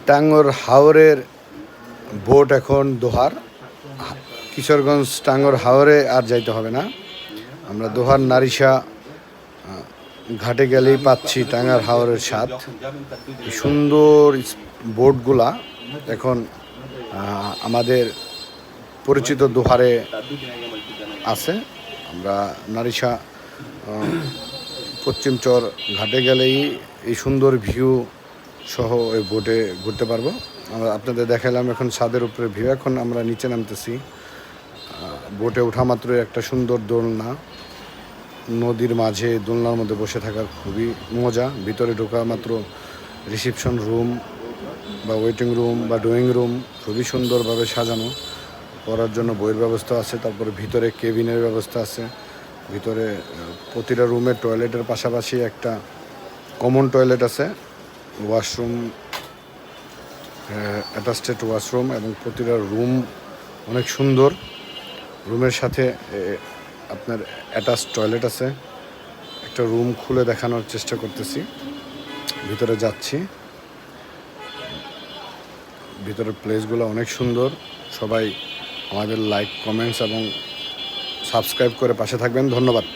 টাঙ্গর হাওরের বোট এখন দোহার। কিশোরগঞ্জ টাঙ্গর হাওরে আর যাইতে হবে না, আমরা দোহার নারিশা ঘাটে গেলেই পাচ্ছি টাঙ্গার হাওরের স্বাদ। সুন্দর বোটগুলা এখন আমাদের পরিচিত দোহারে আছে। আমরা নারিশা পশ্চিমচর ঘাটে গেলেই এই সুন্দর ভিউ সহ এই বোটে ঘুরতে পারবো। আমরা আপনাদের দেখালাম এখন ছাদের উপরে ভিউ। এখন আমরা নিচে নামতেছি। বোটে ওঠা মাত্র একটা সুন্দর দোলনা, নদীর মাঝে দোলনার মধ্যে বসে থাকার খুবই মজা। ভিতরে ঢোকা মাত্র রিসেপশন রুম বা ওয়েটিং রুম বা ড্রয়িং রুম খুবই সুন্দরভাবে সাজানো, পড়ার জন্য বইয়ের ব্যবস্থা আছে। তারপরে ভিতরে কেবিনের ব্যবস্থা আছে। ভিতরে প্রতিটা রুমের টয়লেটের পাশাপাশি একটা কমন টয়লেট আছে, ওয়াশরুম, অ্যাটাচড ওয়াশরুম, এবং প্রতিটা রুম অনেক সুন্দর। রুমের সাথে আপনার অ্যাটাচ টয়লেট আছে। একটা রুম খুলে দেখানোর চেষ্টা করতেছি, ভিতরে যাচ্ছি। ভিতরের প্লেসগুলো অনেক সুন্দর। সবাই আমাদের লাইক, কমেন্টস এবং সাবস্ক্রাইব করে পাশে থাকবেন। ধন্যবাদ।